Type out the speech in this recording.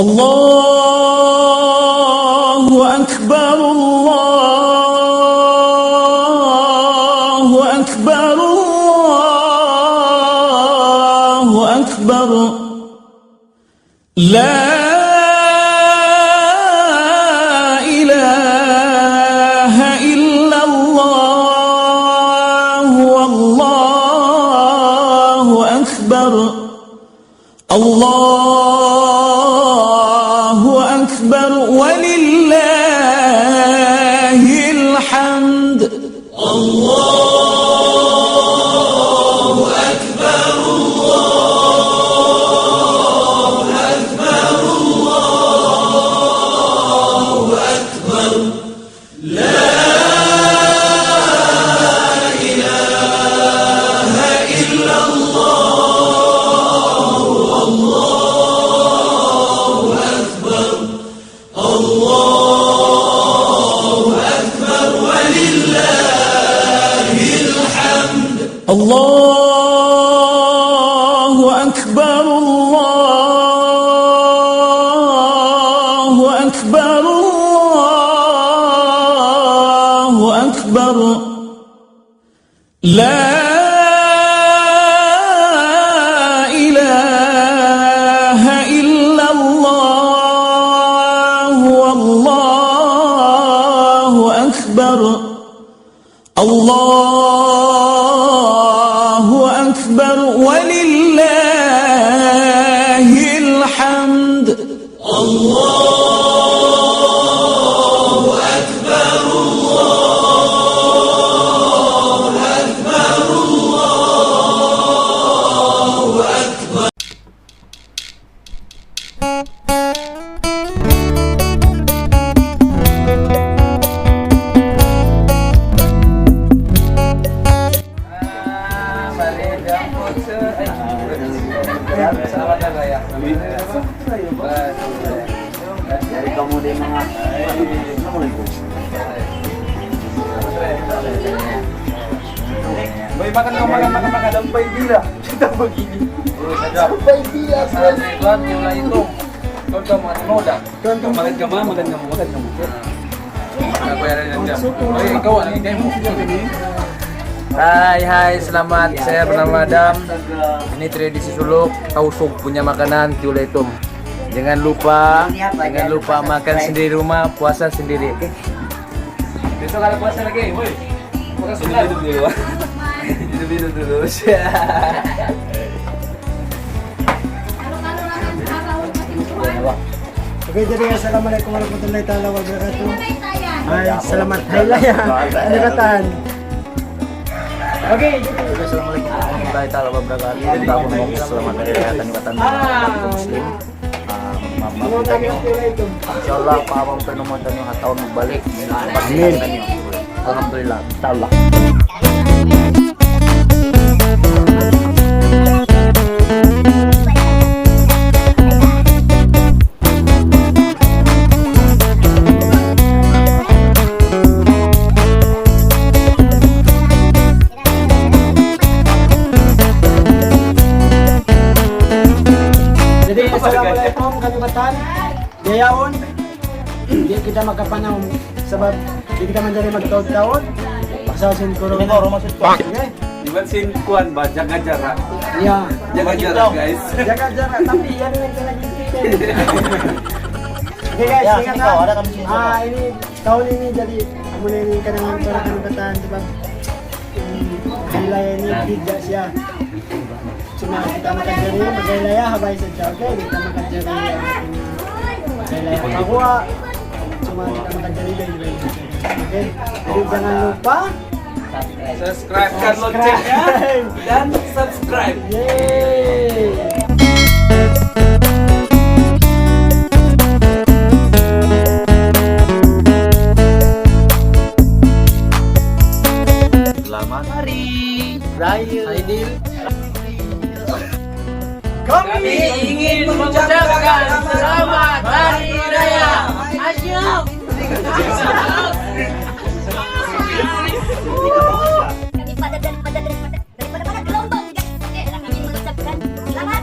Allahu Akbar, Allahu Akbar, Allahu Akbar. La ilaha illallah, wallahu akbar. Allahu akbar walillahil hamd. Allahu akbar, Allahu akbar, Allahu akbar. La ilaha illallah, wallahu akbar. Allahu akbar walillahil hamd. Allahu akbar, Allahu akbar, Allahu akbar. La ilaha illallah, wallahu akbar. Allahu akbar walillahil hamd. Allahu akbar, Allahu akbar, Allahu akbar. Selamat datang ya. Dari kamu di mana? Assalamualaikum. Boy, makan sampai bila kita begini. Sampai dia Tuan mulai itu. Tuan makan noda. Makan kamu. Aku yang ada jam. Boy, kau lagi demo ini. Hai, selamat. Saya bernama Adam. Ini tradisi Suluk, tausuk punya makanan tiuletum. Jangan lupa makan sendiri rumah, puasa sendiri. Besok ada puasa lagi, boy. Makan sendiri dulu. Hidup dulu. Oke, jadi assalamualaikum warahmatullahi taala wabarakatuh. Hai, selamat hari raya pendekatan. Oke, Assalamualaikum warahmatullahi taala wabarakatuh. Tahun baru selamat hari raya Tanibatan Muslim. Insyaallah pawang penumontan yung tahun magbalik. Amin. Alhamdulillah. Insyaallah. jadi assalamualaikum Kalibatan. Gayaon, di kita magkapanaw sebab di kita menjadi magtaon-taon. Paksasin ko rin. Okay? Iban sin kuan ba jaga jarak. Iya. Jaga jarak, guys. Jaga jarak, tapi yan yung pinag-ipitin. Oke guys, Ya, ingat sini kau, ada kami sini. ini tahun ini jadi mula ini kanang para Kalibatan sebab wilayah ini tidak siya. Cuma kita makan jari, magwilayah habay sa siya. Okay, kita makan jari. Wilayah Papua. Cuma kita makan jari dari wilayah. Okay, jadi jangan lupa Subscribe kan loncengnya dan subscribe. yeay. Selamat hari raya Aidil. Kami ingin mengucapkan selamat hari raya. Asyik. daripada gelombang, kami mengucapkan selamat